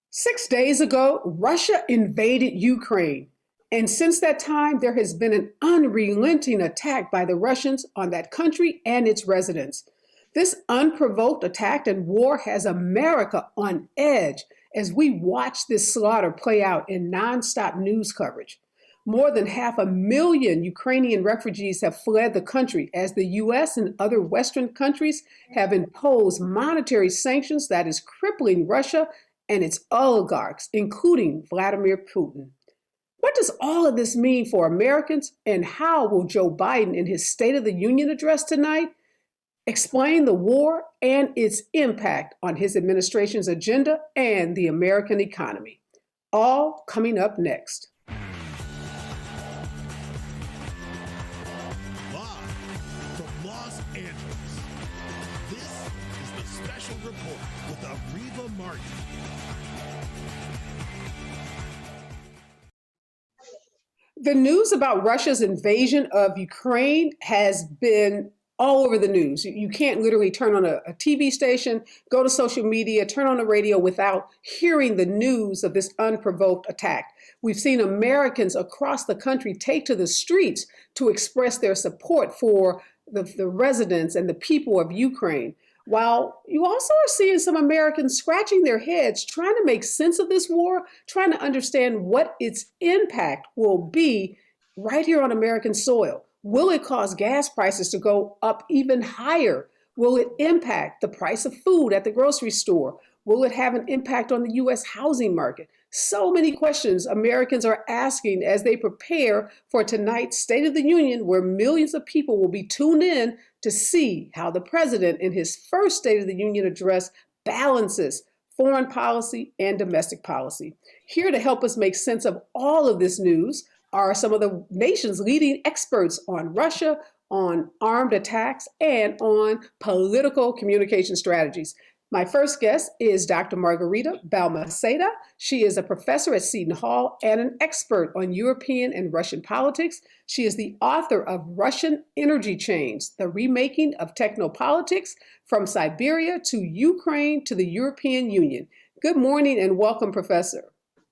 6 days ago, Russia invaded Ukraine. And since that time, there has been an unrelenting attack by the Russians on that country and its residents. This unprovoked attack and war has America on edge as we watch this slaughter play out in nonstop news coverage. More than 500,000 Ukrainian refugees have fled the country as the US and other Western countries have imposed monetary sanctions that is crippling Russia and its oligarchs, including Vladimir Putin. What does all of this mean for Americans, and how will Joe Biden, in his State of the Union address tonight, explain the war and its impact on his administration's agenda and the American economy? All coming up next. Live from Los Angeles, this is the Special Report with Areva Martin. The news about Russia's invasion of Ukraine has been all over the news. You can't literally turn on a TV station, go to social media, turn on the radio without hearing the news of this unprovoked attack. We've seen Americans across the country take to the streets to express their support for the residents and the people of Ukraine. While you also are seeing some Americans scratching their heads, trying to make sense of this war, trying to understand what its impact will be right here on American soil. Will it cause gas prices to go up even higher? Will it impact the price of food at the grocery store? Will it have an impact on the U.S. housing market? So many questions Americans are asking as they prepare for tonight's State of the Union, where millions of people will be tuned in to see how the president, in his first State of the Union address, balances foreign policy and domestic policy. Here to help us make sense of all of this news are some of the nation's leading experts on Russia, on armed attacks, and on political communication strategies. My first guest is Dr. Margarita Balmaceda. She is a professor at Seton Hall and an expert on European and Russian politics. She is the author of Russian Energy Chains, the remaking of technopolitics from Siberia to Ukraine to the European Union. Good morning and welcome, Professor.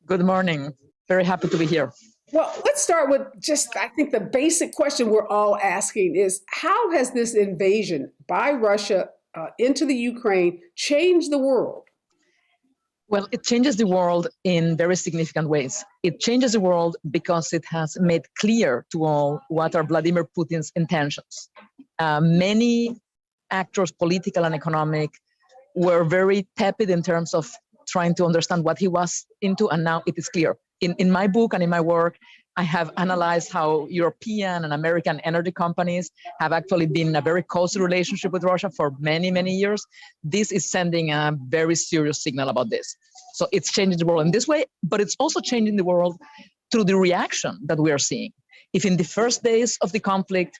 Good morning. Very happy to be here. Well, let's start with I think the basic question we're all asking is, how has this invasion by Russia into the Ukraine changed the world? Well, it changes the world in very significant ways. It changes the world because it has made clear to all what are Vladimir Putin's intentions. Many actors, political and economic, were very tepid in terms of trying to understand what he was into, and now it is clear. In my book and in my work, I have analyzed how European and American energy companies have actually been in a very close relationship with Russia for many, many years. This is sending a very serious signal about this. So it's changing the world in this way, but it's also changing the world through the reaction that we are seeing. If in the first days of the conflict,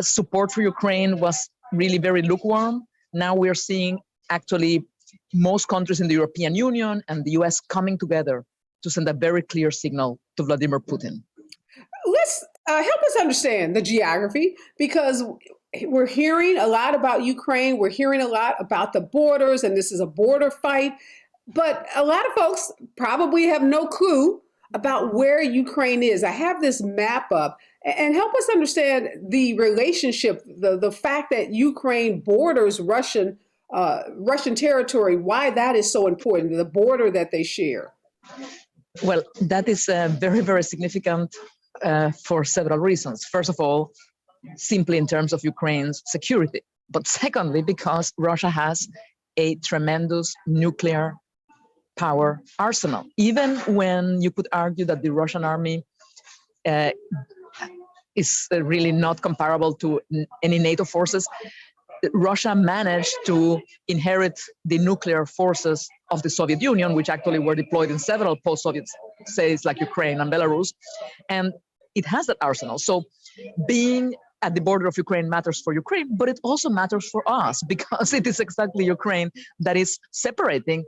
support for Ukraine was really very lukewarm, now we're seeing actually most countries in the European Union and the US coming together to send a very clear signal to Vladimir Putin. Let's help us understand the geography, because we're hearing a lot about Ukraine. We're hearing a lot about the borders, and this is a border fight. But a lot of folks probably have no clue about where Ukraine is. I have this map up, and help us understand the relationship, the fact that Ukraine borders Russian territory, why that is so important, the border that they share. Well, that is very, very significant for several reasons. First of all, simply in terms of Ukraine's security. But secondly, because Russia has a tremendous nuclear power arsenal. Even when you could argue that the Russian army is really not comparable to any NATO forces, Russia managed to inherit the nuclear forces of the Soviet Union, which actually were deployed in several post-Soviet states like Ukraine and Belarus, and it has that arsenal. So being at the border of Ukraine matters for Ukraine, but it also matters for us because it is exactly Ukraine that is separating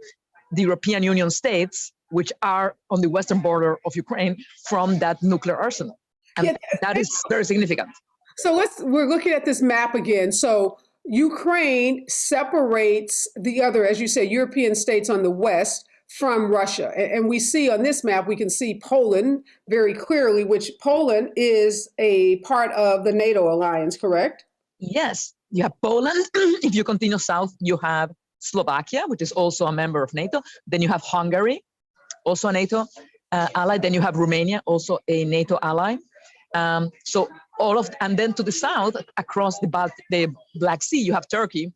the European Union states, which are on the western border of Ukraine, from that nuclear arsenal. And that is very significant. So we're looking at this map again. So Ukraine separates the other, as you say, European states on the west from Russia. And we see on this map, we can see Poland very clearly, which Poland is a part of the NATO alliance, correct? Yes, you have Poland. If you continue south, you have Slovakia, which is also a member of NATO. Then you have Hungary, also a NATO ally. Then you have Romania, also a NATO ally. So and then to the south, across the Black Sea, you have Turkey,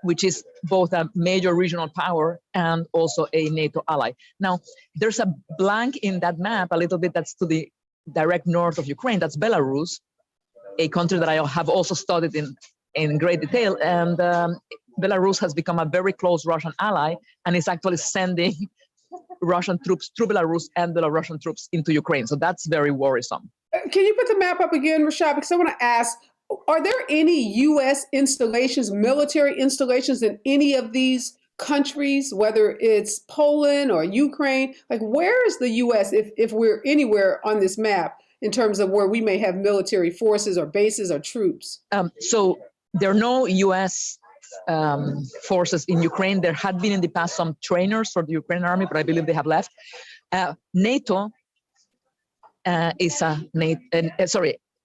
which is both a major regional power and also a NATO ally. Now, there's a blank in that map a little bit that's to the direct north of Ukraine. That's Belarus, a country that I have also studied in great detail. And Belarus has become a very close Russian ally and is actually sending Russian troops through Belarus and Belarusian troops into Ukraine. So that's very worrisome. Can you put the map up again, Rashad? Because I want to ask, are there any U.S. installations, military installations in any of these countries, whether it's Poland or Ukraine? Like, where is the U.S. if we're anywhere on this map in terms of where we may have military forces or bases or troops? So there are no U.S. Forces in Ukraine. There had been in the past some trainers for the Ukrainian army, but I believe they have left. NATO is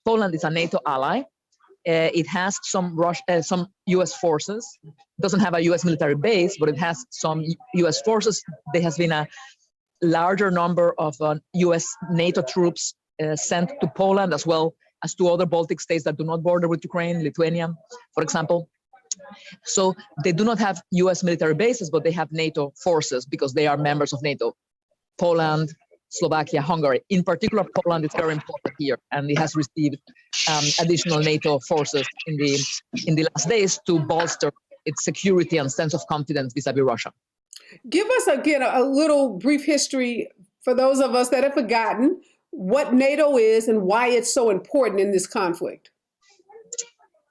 Poland is a NATO ally. It has some U.S. forces. It doesn't have a U.S. military base, but it has some U.S. forces. There has been a larger number of U.S. NATO troops sent to Poland, as well as to other Baltic states that do not border with Ukraine, Lithuania, for example. So they do not have U.S. military bases, but they have NATO forces because they are members of NATO. Poland, Slovakia, Hungary. In particular, Poland is very important here, and it has received additional NATO forces in the last days to bolster its security and sense of confidence vis-a-vis Russia. Give us, again, a little brief history for those of us that have forgotten what NATO is and why it's so important in this conflict.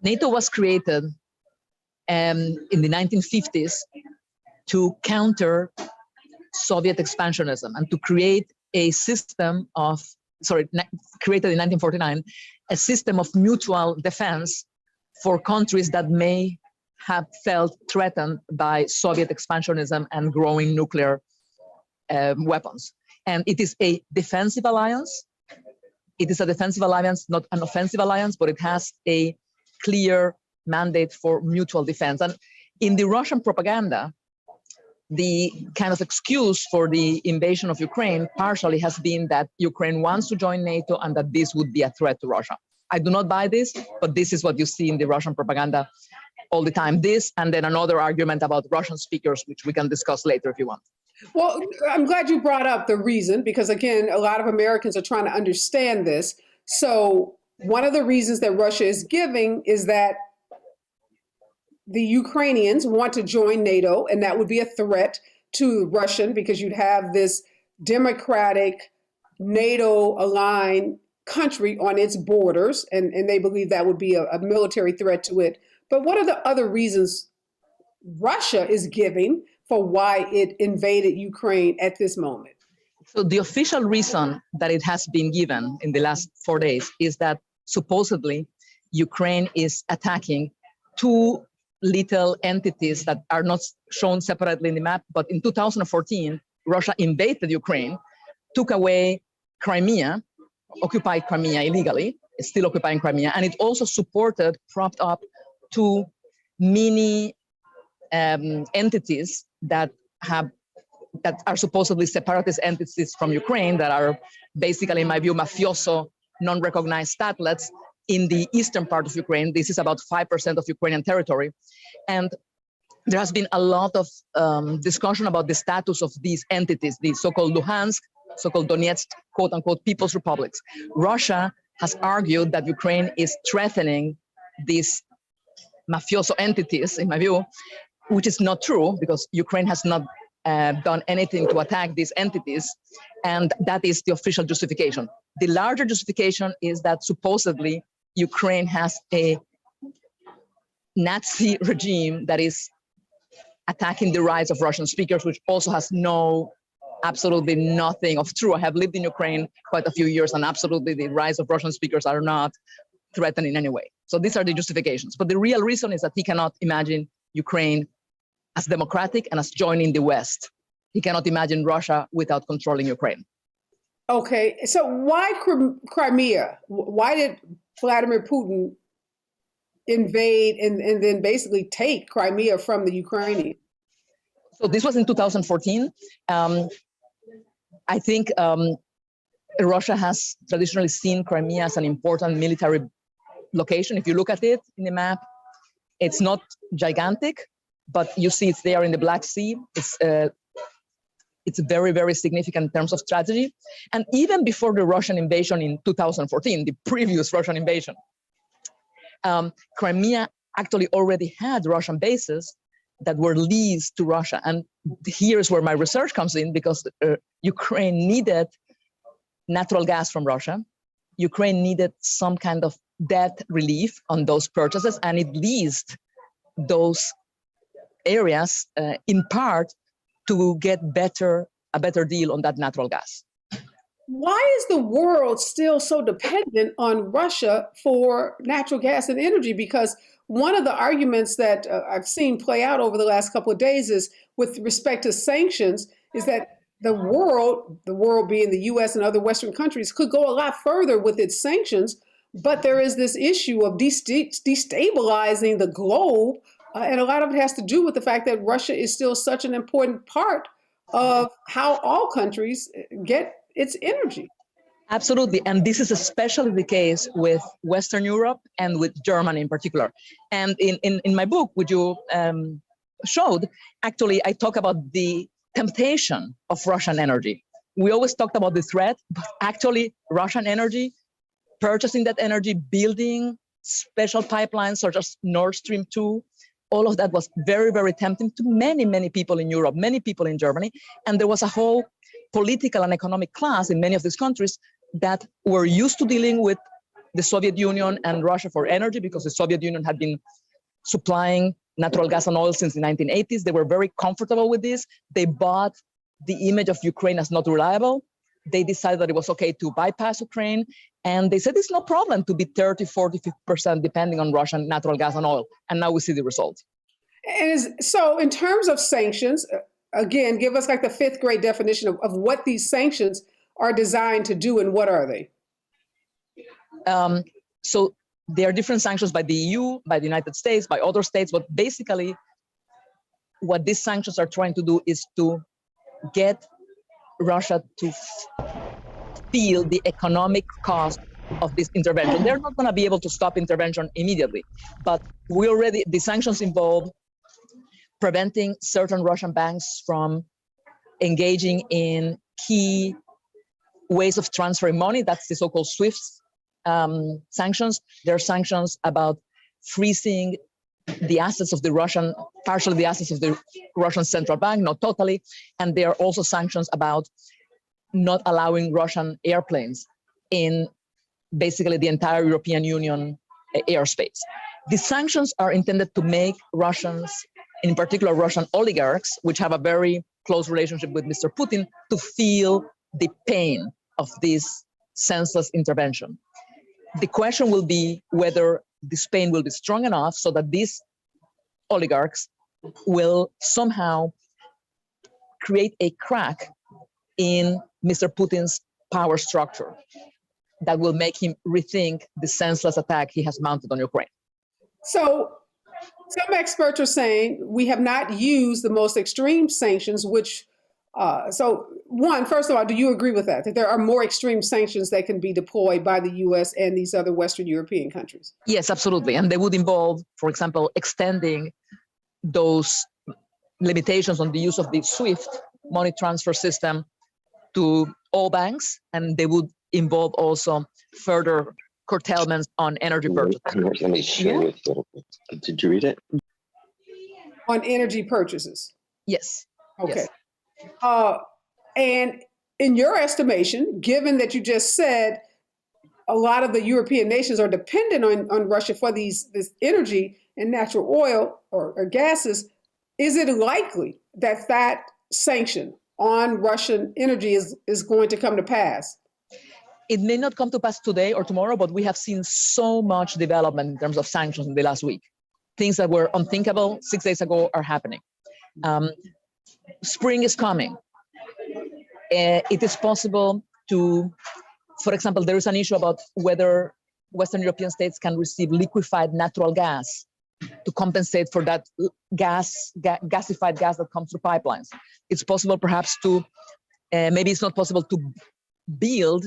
NATO was created in the 1950s to counter Soviet expansionism and to create a system of, created in 1949, a system of mutual defense for countries that may have felt threatened by Soviet expansionism and growing nuclear weapons. And it is a defensive alliance. It is a defensive alliance, not an offensive alliance, but it has a clear mandate for mutual defense. And in the Russian propaganda, the kind of excuse for the invasion of Ukraine partially has been that Ukraine wants to join NATO and that this would be a threat to Russia. I do not buy this, but this is what you see in the Russian propaganda all the time. This, and then another argument about Russian speakers, which we can discuss later if you want. Well, I'm glad you brought up the reason, because again, a lot of Americans are trying to understand this. So one of the reasons that Russia is giving is that the Ukrainians want to join NATO, and that would be a threat to Russian, because you'd have this democratic, NATO-aligned country on its borders, and they believe that would be a military threat to it. But what are the other reasons Russia is giving for why it invaded Ukraine at this moment? So the official reason that it has been given in the last 4 days is that supposedly Ukraine is attacking two little entities that are not shown separately in the map. But in 2014, Russia invaded Ukraine, took away Crimea, occupied Crimea illegally, is still occupying Crimea, and it also supported, propped up two mini entities that are supposedly separatist entities from Ukraine that are basically, in my view, mafioso, non-recognized statelets in the eastern part of Ukraine. This is about 5% of Ukrainian territory. And there has been a lot of discussion about the status of these entities, the so-called Luhansk, so-called Donetsk, quote-unquote, people's republics. Russia has argued that Ukraine is threatening these mafioso entities, in my view, which is not true, because Ukraine has not done anything to attack these entities, and that is the official justification. The larger justification is that supposedly Ukraine has a Nazi regime that is attacking the rights of Russian speakers, which also has absolutely nothing of true. I have lived in Ukraine quite a few years, and absolutely the rights of Russian speakers are not threatened in any way. So these are the justifications. But the real reason is that he cannot imagine Ukraine as democratic and as joining the West. he cannot imagine Russia without controlling Ukraine. Okay, so why Crimea? Why did Vladimir Putin invade and then basically take Crimea from the Ukrainians? So this was in 2014. I think Russia has traditionally seen Crimea as an important military location. If you look at it in the map, it's not gigantic, but you see it's there in the Black Sea. It's very, very significant in terms of strategy. And even before the Russian invasion in 2014, the previous Russian invasion, Crimea actually already had Russian bases that were leased to Russia. And here's where my research comes in, because Ukraine needed natural gas from Russia. Ukraine needed some kind of debt relief on those purchases, and it leased those areas in part to get a better deal on that natural gas. Why is the world still so dependent on Russia for natural gas and energy? Because one of the arguments that I've seen play out over the last couple of days is with respect to sanctions, is that the world being the US and other Western countries, could go a lot further with its sanctions, but there is this issue of destabilizing the globe, and a lot of it has to do with the fact that Russia is still such an important part of how all countries get its energy. Absolutely, and this is especially the case with Western Europe and with Germany in particular. And in my book, which you showed, actually I talk about the temptation of Russian energy. We always talked about the threat, but actually Russian energy, purchasing that energy, building special pipelines such as Nord Stream 2, all of that was very, very tempting to many, many people in Europe, many people in Germany. And there was a whole political and economic class in many of these countries that were used to dealing with the Soviet Union and Russia for energy, because the Soviet Union had been supplying natural gas and oil since the 1980s. They were very comfortable with this. They bought the image of Ukraine as not reliable. They decided that it was okay to bypass Ukraine. And they said it's no problem to be 30, 40, 50% depending on Russian natural gas and oil. And now we see the result. So in terms of sanctions, again, give us like the fifth grade definition of what these sanctions are designed to do, and what are they? So there are different sanctions by the EU, by the United States, by other states, but basically what these sanctions are trying to do is to get Russia to feel the economic cost of this intervention. They're not going to be able to stop intervention immediately, but the sanctions involve preventing certain Russian banks from engaging in key ways of transferring money. That's the so-called SWIFT sanctions. There are sanctions about freezing the assets of partially the assets of the Russian central bank, not totally. And there are also sanctions about not allowing Russian airplanes in basically the entire European Union airspace. The sanctions are intended to make Russians, in particular Russian oligarchs, which have a very close relationship with Mr. Putin, to feel the pain of this senseless intervention. The question will be whether this pain will be strong enough so that these oligarchs will somehow create a crack in Mr. Putin's power structure that will make him rethink the senseless attack he has mounted on Ukraine. So some experts are saying we have not used the most extreme sanctions, which, first of all, do you agree with that there are more extreme sanctions that can be deployed by the US and these other Western European countries? Yes, absolutely. And they would involve, for example, extending those limitations on the use of the SWIFT money transfer system to all banks, and they would involve also further curtailments on energy purchases. Let me share with you. Did you read it? On energy purchases? Yes. Okay. Yes. And in your estimation, given that you just said a lot of the European nations are dependent on Russia for this energy and natural oil or gases, is it likely that that sanction on Russian energy is going to come to pass? It may not come to pass today or tomorrow, but we have seen so much development in terms of sanctions in the last week. Things that were unthinkable 6 days ago are happening. Spring is coming. it is possible to, for example, there is an issue about whether Western European states can receive liquefied natural gas to compensate for that gasified gas that comes through pipelines. It's possible perhaps to, maybe it's not possible to build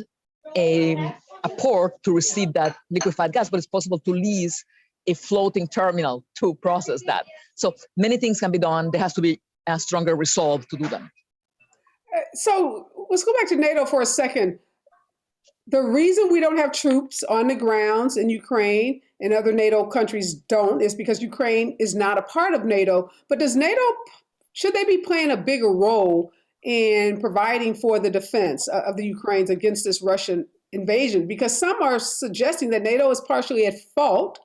a port to receive that liquefied gas, but it's possible to lease a floating terminal to process that. So many things can be done. There has to be a stronger resolve to do them. So let's go back to NATO for a second. The reason we don't have troops on the grounds in Ukraine and other NATO countries don't is because Ukraine is not a part of NATO. But does NATO, should they be playing a bigger role in providing for the defense of the Ukrainians against this Russian invasion? Because some are suggesting that NATO is partially at fault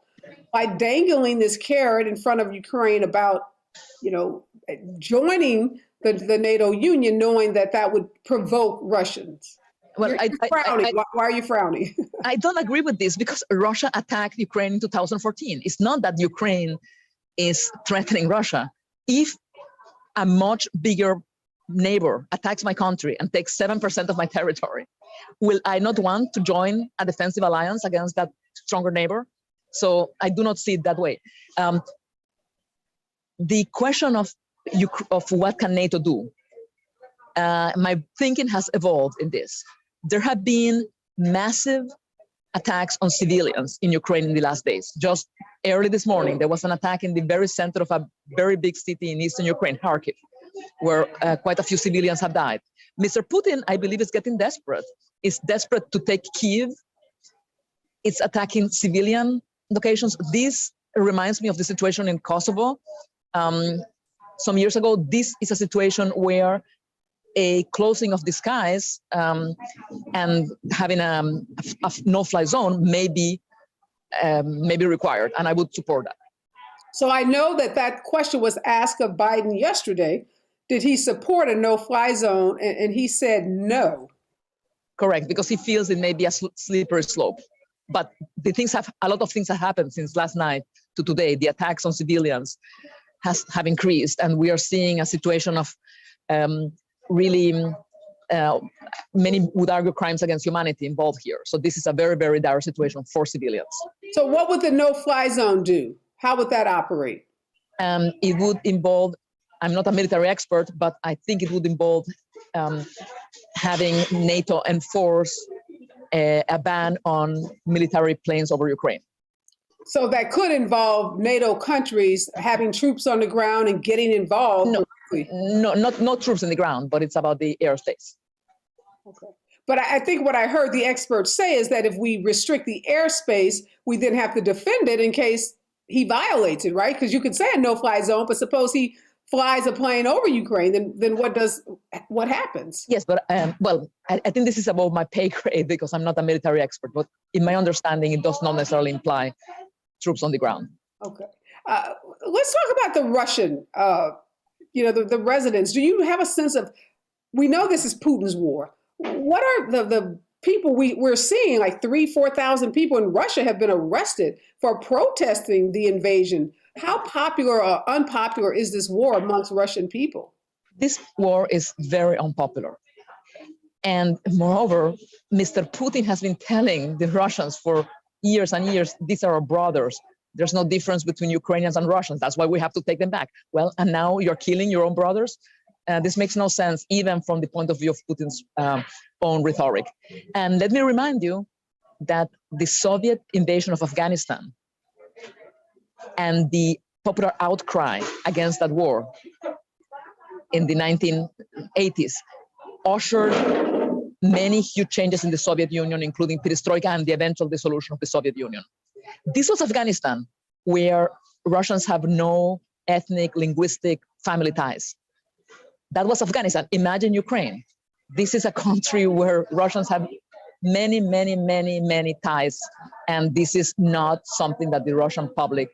by dangling this carrot in front of Ukraine about, joining the NATO union, knowing that that would provoke Russians. Well, You're frowning. Why are you frowning? I don't agree with this because Russia attacked Ukraine in 2014. It's not that Ukraine is threatening Russia. If a much bigger neighbor attacks my country and takes 7% of my territory, will I not want to join a defensive alliance against that stronger neighbor? So I do not see it that way. The question of what can NATO do, my thinking has evolved in this. There have been massive attacks on civilians in Ukraine in the last days. Just early this morning, there was an attack in the very center of a very big city in eastern Ukraine, Kharkiv, where quite a few civilians have died. Mr. Putin, I believe, is getting desperate. Is desperate to take Kyiv. It's attacking civilian locations. This reminds me of the situation in Kosovo some years ago. This is a situation where a closing of the skies and having a no-fly zone may be required, and I would support that. So I know that question was asked of Biden yesterday. Did he support a no-fly zone? And he said no. Correct, because he feels it may be a slippery slope. But a lot of things have happened since last night to today. The attacks on civilians have increased, and we are seeing a situation of really many would argue crimes against humanity involved here. So this is a very, very dire situation for civilians. So what would the no-fly zone do? How would that operate? It would involve, I'm not a military expert, but I think it would involve having NATO enforce a ban on military planes over Ukraine. So that could involve NATO countries having troops on the ground and getting involved. No, not troops on the ground, but it's about the airspace. Okay. But I think what I heard the experts say is that if we restrict the airspace, we then have to defend it in case he violates it, right? Because you could say a no-fly zone, but suppose he flies a plane over Ukraine, then what happens? Yes, but I think this is above my pay grade because I'm not a military expert. But in my understanding, it does not necessarily imply troops on the ground. Okay, let's talk about the Russian, the residents. Do you have a sense of? We know this is Putin's war. What are the people we're seeing? Like 3,000-4,000 people in Russia have been arrested for protesting the invasion. How popular or unpopular is this war amongst Russian people? This war is very unpopular. And moreover, Mr. Putin has been telling the Russians for years and years, these are our brothers. There's no difference between Ukrainians and Russians. That's why we have to take them back. Well, and now you're killing your own brothers? This makes no sense, even from the point of view of Putin's own rhetoric. And let me remind you that the Soviet invasion of Afghanistan and the popular outcry against that war in the 1980s ushered many huge changes in the Soviet Union, including perestroika and the eventual dissolution of the Soviet Union. This was Afghanistan, where Russians have no ethnic, linguistic, family ties. That was Afghanistan. Imagine Ukraine. This is a country where Russians have many, many, many, many ties, and this is not something that the Russian public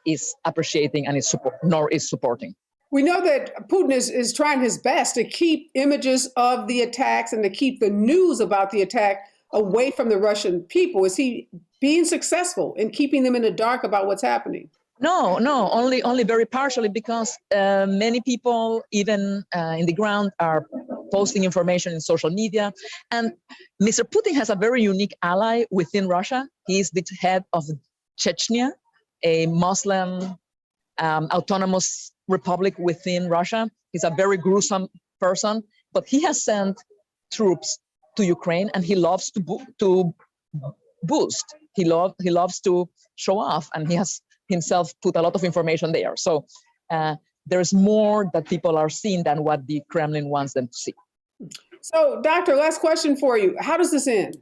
is appreciating and nor is supporting. We know that Putin is trying his best to keep images of the attacks and to keep the news about the attack away from the Russian people. Is he being successful in keeping them in the dark about what's happening? No, only very partially, because many people, even in the ground, are posting information in social media. And Mr. Putin has a very unique ally within Russia. He's the head of Chechnya, a Muslim autonomous republic within Russia. He's a very gruesome person, but he has sent troops to Ukraine, and he loves to boost. He loves to show off, and he has himself put a lot of information there. So there's more that people are seeing than what the Kremlin wants them to see. So, Doctor, last question for you. How does this end?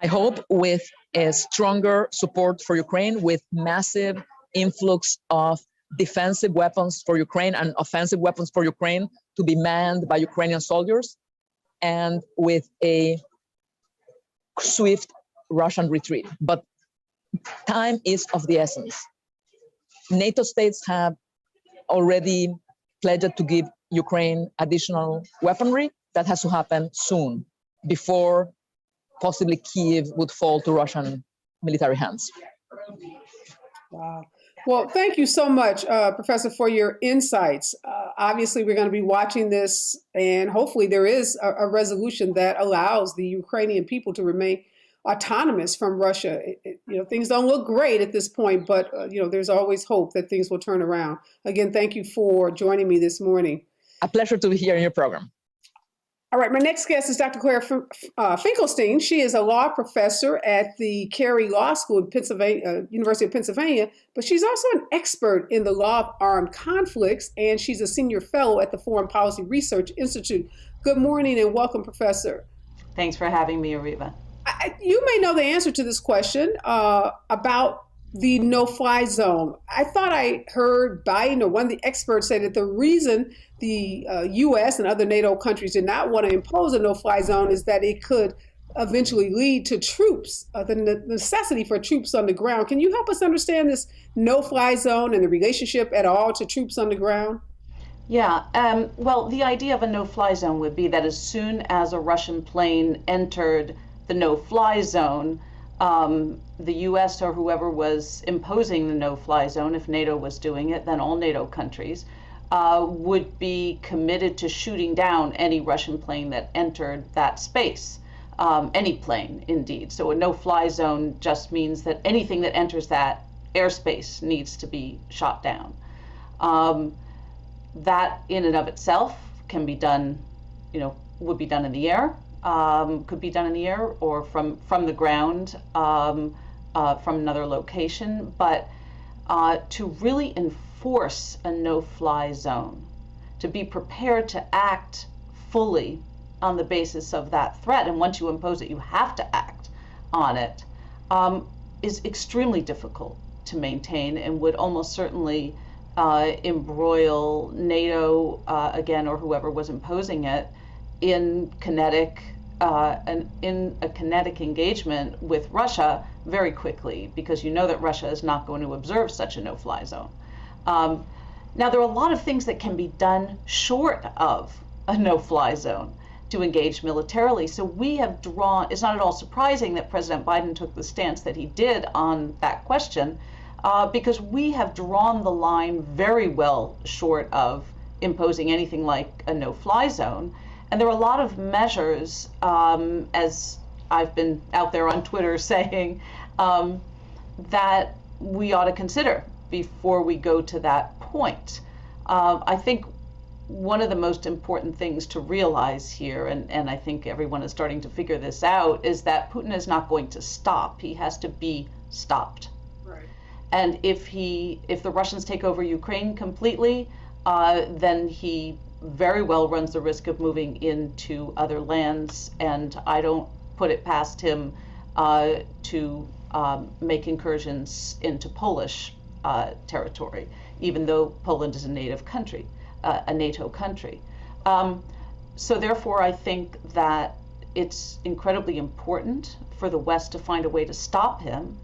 I hope with a stronger support for Ukraine, with massive influx of defensive weapons for Ukraine and offensive weapons for Ukraine to be manned by Ukrainian soldiers, and with a swift Russian retreat. But time is of the essence. NATO states have already pledged to give Ukraine additional weaponry. That has to happen soon, before possibly Kyiv would fall to Russian military hands. Wow. Well, thank you so much, Professor, for your insights. Obviously, we're going to be watching this, and hopefully there is a resolution that allows the Ukrainian people to remain autonomous from Russia. Things don't look great at this point, but there's always hope that things will turn around. Again, thank you for joining me this morning. A pleasure to be here in your program. All right, my next guest is Dr. Claire Finkelstein. She is a law professor at the Carey Law School in Pennsylvania, University of Pennsylvania, but she's also an expert in the law of armed conflicts, and she's a senior fellow at the Foreign Policy Research Institute. Good morning and welcome, Professor. Thanks for having me, Areva. You may know the answer to this question about the no-fly zone. I thought I heard Biden or one of the experts say that the reason the U.S. and other NATO countries did not want to impose a no-fly zone is that it could eventually lead to troops, the necessity for troops on the ground. Can you help us understand this no-fly zone and the relationship at all to troops on the ground? Yeah, well, the idea of a no-fly zone would be that as soon as a Russian plane entered the no-fly zone, the U.S. or whoever was imposing the no-fly zone, if NATO was doing it, then all NATO countries would be committed to shooting down any Russian plane that entered that space, any plane, indeed. So a no-fly zone just means that anything that enters that airspace needs to be shot down. That in and of itself can be done, would be done in the air. Could be done in the air or from the ground, from another location. But to really enforce a no-fly zone, to be prepared to act fully on the basis of that threat, and once you impose it, you have to act on it, is extremely difficult to maintain and would almost certainly embroil NATO, again, or whoever was imposing it, in kinetic engagement with Russia very quickly, because you know that Russia is not going to observe such a no-fly zone. Now, there are a lot of things that can be done short of a no-fly zone to engage militarily. So we have drawn, it's not at all surprising that President Biden took the stance that he did on that question, because we have drawn the line very well short of imposing anything like a no-fly zone. And there are a lot of measures, as I've been out there on Twitter saying, that we ought to consider before we go to that point. I think one of the most important things to realize here, and I think everyone is starting to figure this out, is that Putin is not going to stop. He has to be stopped. Right. And if the Russians take over Ukraine completely, then he very well runs the risk of moving into other lands, and I don't put it past him to make incursions into Polish territory, even though Poland is a NATO country. So therefore, I think that it's incredibly important for the West to find a way to stop him.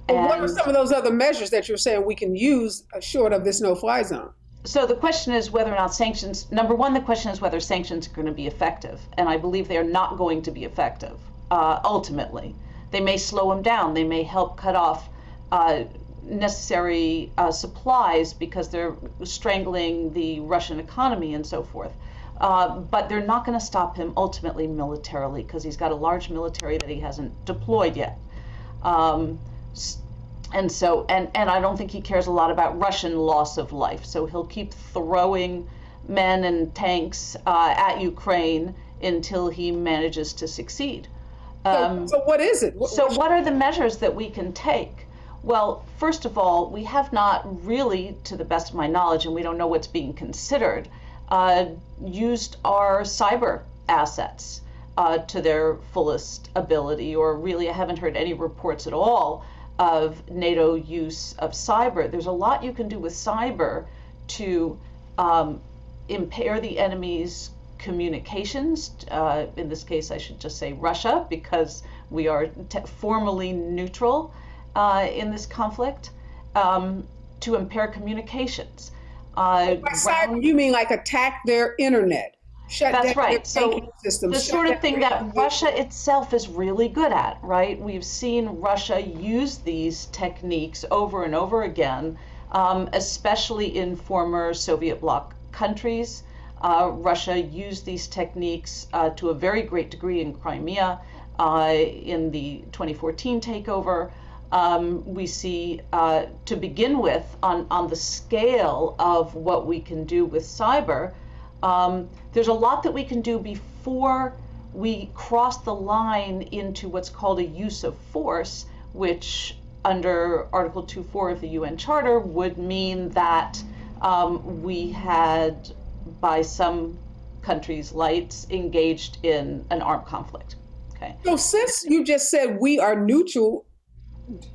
Well, what are some of those other measures that you're saying we can use short of this no-fly zone? So the question is whether or not sanctions, number one, the question is whether sanctions are going to be effective. And I believe they are not going to be effective, ultimately. They may slow them down. They may help cut off necessary supplies because they're strangling the Russian economy and so forth. But they're not going to stop him ultimately militarily because he's got a large military that he hasn't deployed yet. And so, and I don't think he cares a lot about Russian loss of life. So he'll keep throwing men and tanks at Ukraine until he manages to succeed. So what is it? So what are the measures that we can take? Well, first of all, we have not really, to the best of my knowledge, and we don't know what's being considered, used our cyber assets to their fullest ability, or really I haven't heard any reports at all of NATO use of cyber. There's a lot you can do with cyber to impair the enemy's communications. In this case, I should just say Russia, because we are formally neutral in this conflict, to impair communications. By cyber, you mean like attack their internet? That's right. So the sort of thing that Russia itself is really good at, right? We've seen Russia use these techniques over and over again, especially in former Soviet bloc countries. Russia used these techniques to a very great degree in Crimea in the 2014 takeover. We see, to begin with, on the scale of what we can do with cyber, there's a lot that we can do before we cross the line into what's called a use of force, which under Article 2.4 of the UN Charter would mean that we had, by some countries' lights, engaged in an armed conflict. Okay. So since you just said we are neutral,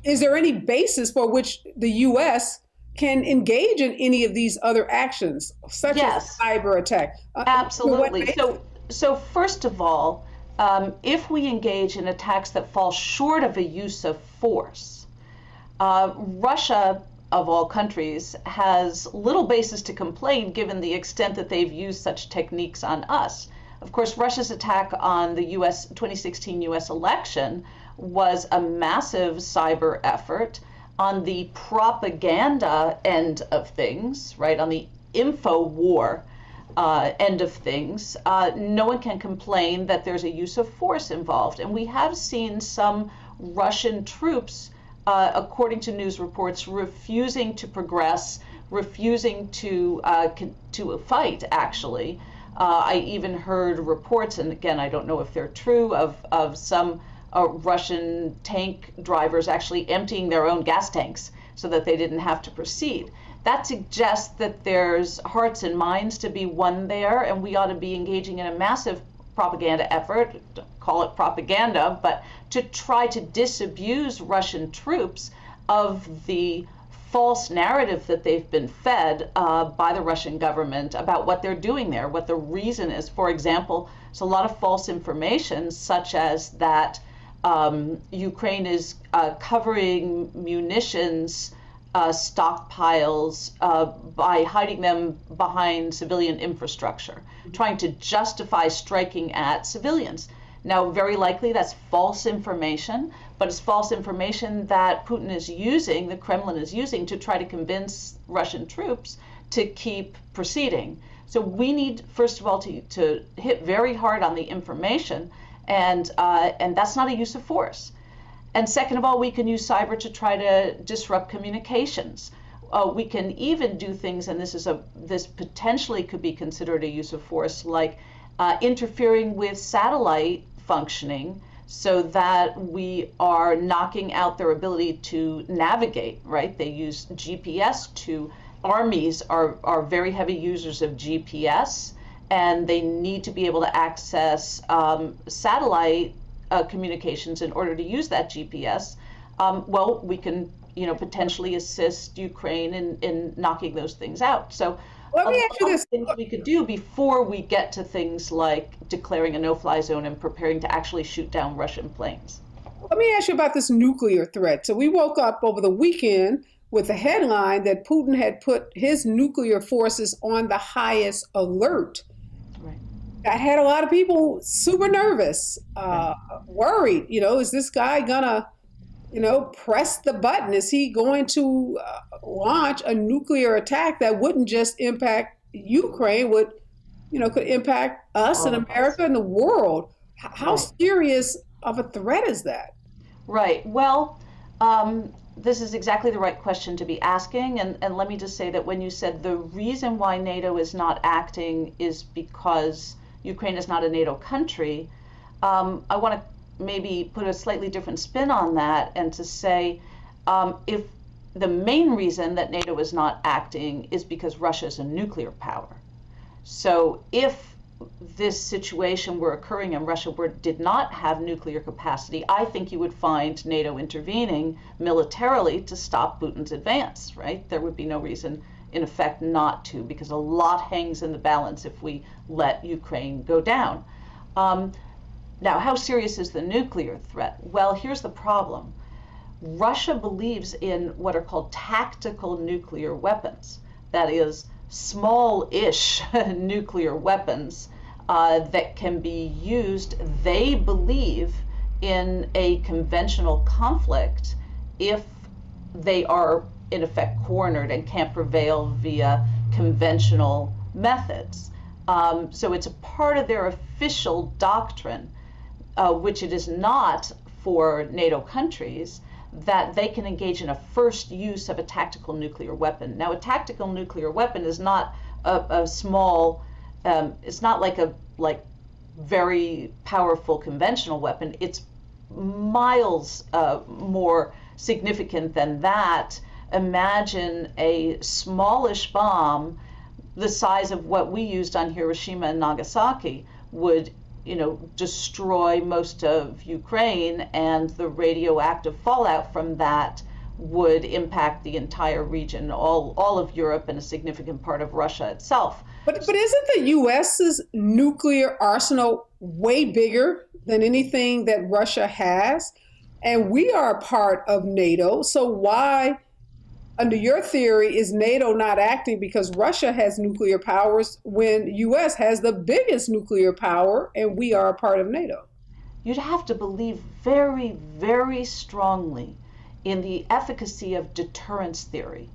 is there any basis for which the U.S. can engage in any of these other actions, such as cyber attack? Absolutely. So first of all, if we engage in attacks that fall short of a use of force, Russia, of all countries, has little basis to complain given the extent that they've used such techniques on us. Of course, Russia's attack on the 2016 U.S. election was a massive cyber effort. On the propaganda end of things, right, on the info war end of things, no one can complain that there's a use of force involved. And we have seen some Russian troops, according to news reports, refusing to progress, refusing to fight, actually. I even heard reports, and again, I don't know if they're true, of some Russian tank drivers actually emptying their own gas tanks so that they didn't have to proceed. That suggests that there's hearts and minds to be won there, and we ought to be engaging in a massive propaganda effort, call it propaganda, but to try to disabuse Russian troops of the false narrative that they've been fed by the Russian government about what they're doing there, what the reason is. For example, there's a lot of false information, such as that Ukraine is covering munitions stockpiles by hiding them behind civilian infrastructure, trying to justify striking at civilians. Now, very likely that's false information, but it's false information that Putin is using, the Kremlin is using, to try to convince Russian troops to keep proceeding. So we need, first of all, to hit very hard on the information, and that's not a use of force. And second of all, we can use cyber to try to disrupt communications. We can even do things, and this potentially could be considered a use of force, like interfering with satellite functioning so that we are knocking out their ability to navigate, right? They use GPS armies are very heavy users of GPS, and they need to be able to access satellite communications in order to use that GPS. Well, we can, potentially assist Ukraine in knocking those things out. So let me ask you this. Things we could do before we get to things like declaring a no-fly zone and preparing to actually shoot down Russian planes. Let me ask you about this nuclear threat. So we woke up over the weekend with the headline that Putin had put his nuclear forces on the highest alert. Right. That had a lot of people super nervous, worried. Is this guy gonna, press the button? Is he going to launch a nuclear attack that wouldn't just impact Ukraine, would could impact us All in of us. America and the world. How Right. serious of a threat is that? Right. Well, this is exactly the right question to be asking. And let me just say that when you said the reason why NATO is not acting is because Ukraine is not a NATO country, I want to maybe put a slightly different spin on that and to say if the main reason that NATO is not acting is because Russia is a nuclear power. So if this situation were occurring and Russia did not have nuclear capacity, I think you would find NATO intervening militarily to stop Putin's advance, right? There would be no reason, in effect, not to, because a lot hangs in the balance if we let Ukraine go down. Now, how serious is the nuclear threat? Well, here's the problem. Russia believes in what are called tactical nuclear weapons. That is, small-ish nuclear weapons that can be used, they believe, in a conventional conflict if they are, in effect, cornered and can't prevail via conventional methods. So it's a part of their official doctrine, which it is not for NATO countries, that they can engage in a first use of a tactical nuclear weapon. Now, a tactical nuclear weapon is not a small, it's not like a very powerful conventional weapon. It's miles more significant than that. Imagine a smallish bomb the size of what we used on Hiroshima and Nagasaki would destroy most of Ukraine, and the radioactive fallout from that would impact the entire region, all of Europe, and a significant part of Russia itself. But isn't the U.S.'s nuclear arsenal way bigger than anything that Russia has? And we are a part of NATO. So why, under your theory, is NATO not acting because Russia has nuclear powers when U.S. has the biggest nuclear power and we are a part of NATO? You'd have to believe very, very strongly in the efficacy of deterrence theory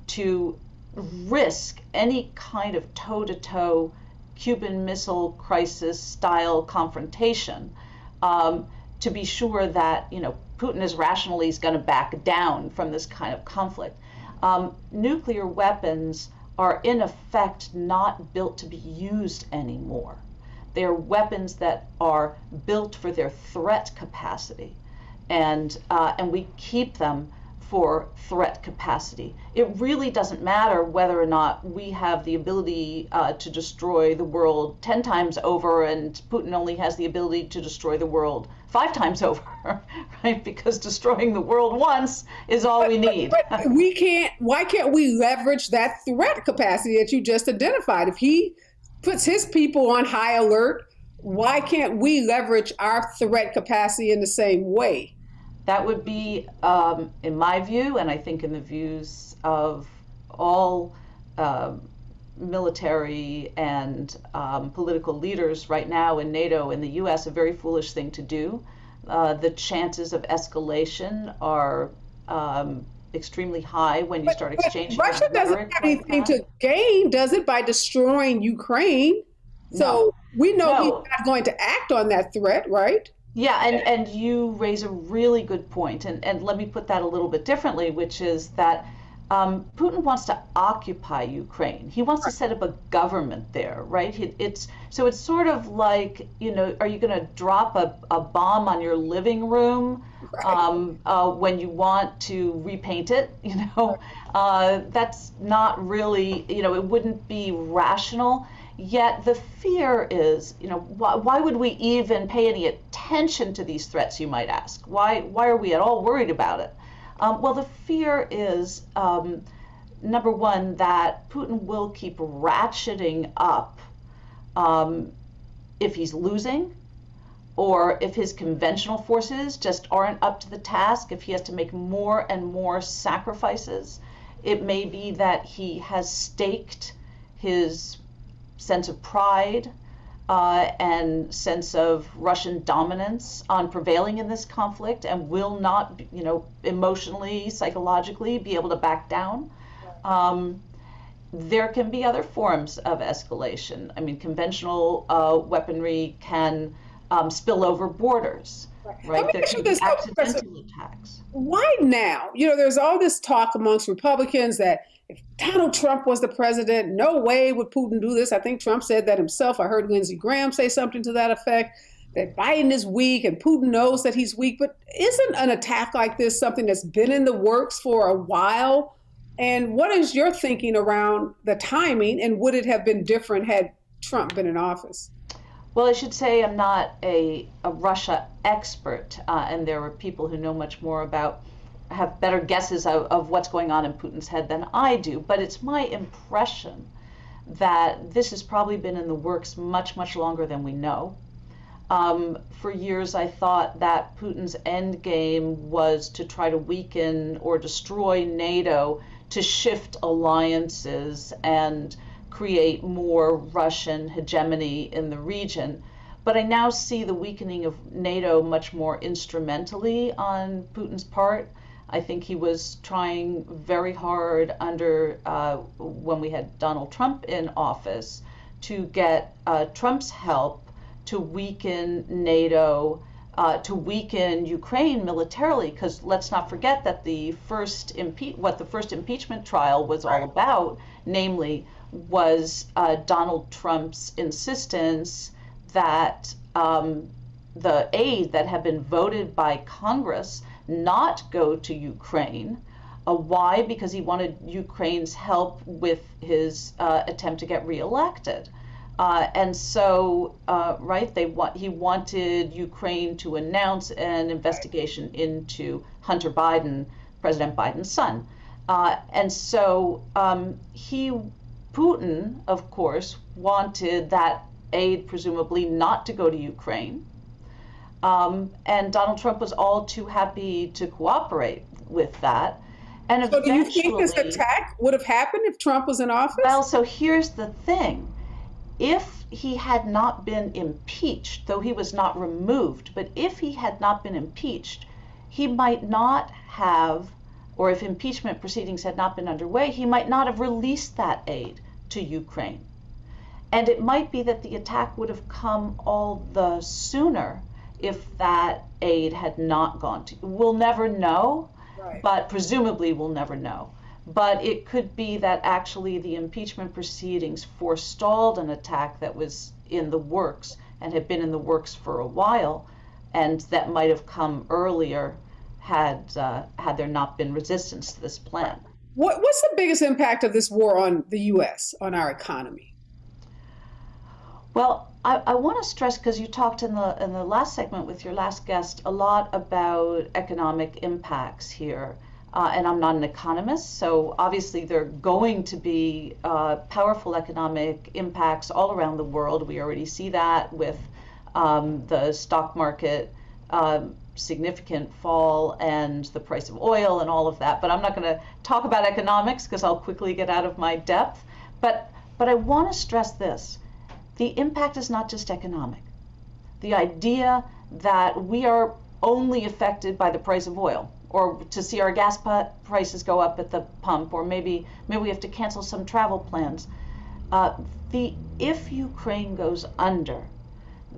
to risk any kind of toe-to-toe Cuban Missile Crisis style confrontation to be sure that Putin is rationally going to back down from this kind of conflict. Nuclear weapons are in effect not built to be used anymore. They're weapons that are built for their threat capacity, and we keep them for threat capacity. It really doesn't matter whether or not we have the ability to destroy the world 10 times over and Putin only has the ability to destroy the world 5 times over, right? Because destroying the world once is all we need. But why can't we leverage that threat capacity that you just identified? If he puts his people on high alert, why can't we leverage our threat capacity in the same way? That would be, in my view, and I think in the views of all military and political leaders right now in NATO and the US, a very foolish thing to do. The chances of escalation are extremely high when you start exchanging Russia doesn't have anything to gain, does it, by destroying Ukraine? So we know he's not going to act on that threat, right? Yeah, and you raise a really good point, and let me put that a little bit differently, which is that Putin wants to occupy Ukraine. He wants to set up a government there, right? It's sort of like, are you going to drop a bomb on your living room when you want to repaint it? That's not really, it wouldn't be rational. Yet the fear is, why would we even pay any attention to these threats, you might ask? Why are we at all worried about it? Well, the fear is, number one, that Putin will keep ratcheting up if he's losing, or if his conventional forces just aren't up to the task, if he has to make more and more sacrifices. It may be that he has staked his sense of pride and sense of Russian dominance on prevailing in this conflict and will not, emotionally, psychologically be able to back down. there can be other forms of escalation. I mean, conventional weaponry can spill over borders, right? Let me There ask you can be this, accidental attacks. why now? There's all this talk amongst Republicans that if Donald Trump was the president, no way would Putin do this. I think Trump said that himself. I heard Lindsey Graham say something to that effect, that Biden is weak and Putin knows that he's weak. But isn't an attack like this something that's been in the works for a while? And what is your thinking around the timing, and would it have been different had Trump been in office? Well, I should say I'm not a Russia expert, and there are people who know much more have better guesses of what's going on in Putin's head than I do. But it's my impression that this has probably been in the works much, much longer than we know. For years, I thought that Putin's end game was to try to weaken or destroy NATO, to shift alliances and create more Russian hegemony in the region. But I now see the weakening of NATO much more instrumentally on Putin's part. I think he was trying very hard under when we had Donald Trump in office to get Trump's help to weaken NATO, to weaken Ukraine militarily, because let's not forget that what the first impeachment trial was all about, namely, was Donald Trump's insistence that the aid that had been voted by Congress not go to Ukraine. Why? Because he wanted Ukraine's help with his attempt to get reelected. And so, he wanted Ukraine to announce an investigation into Hunter Biden, President Biden's son. And so Putin, of course, wanted that aid presumably not to go to Ukraine. And Donald Trump was all too happy to cooperate with that. And so do you think this attack would have happened if Trump was in office? Well, so here's the thing. If he had not been impeached, though he was not removed, but if he had not been impeached, he might not have, or if impeachment proceedings had not been underway, he might not have released that aid to Ukraine. And it might be that the attack would have come all the sooner if that aid had not gone to. We'll never know, Right. but presumably we'll never know. But it could be that actually the impeachment proceedings forestalled an attack that was in the works and had been in the works for a while, and that might have come earlier had there not been resistance to this plan. What's the biggest impact of this war on the U.S., on our economy? Well, I want to stress, because you talked in the last segment with your last guest a lot about economic impacts here. And I'm not an economist, so obviously there are going to be powerful economic impacts all around the world. We already see that with the stock market significant fall and the price of oil and all of that. But I'm not going to talk about economics because I'll quickly get out of my depth. But I want to stress this. The impact is not just economic. The idea that we are only affected by the price of oil, or to see our gas prices go up at the pump, or maybe we have to cancel some travel plans. If Ukraine goes under,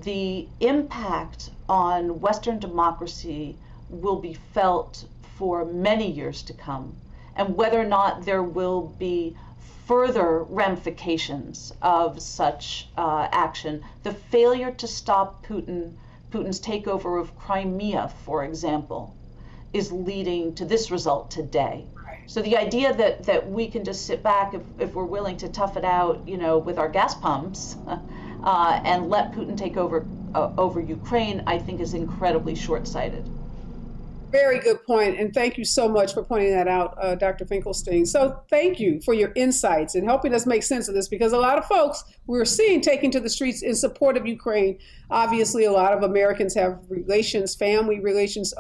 the impact on Western democracy will be felt for many years to come, and whether or not there will be further ramifications of such action. The failure to stop Putin's takeover of Crimea, for example, is leading to this result today. Right. So the idea that we can just sit back if we're willing to tough it out, with our gas pumps, and let Putin take over Ukraine, I think is incredibly short-sighted. Very good point, and thank you so much for pointing that out, Dr. Finkelstein. So thank you for your insights and helping us make sense of this, because a lot of folks we're seeing taking to the streets in support of Ukraine. Obviously, a lot of Americans have family relations,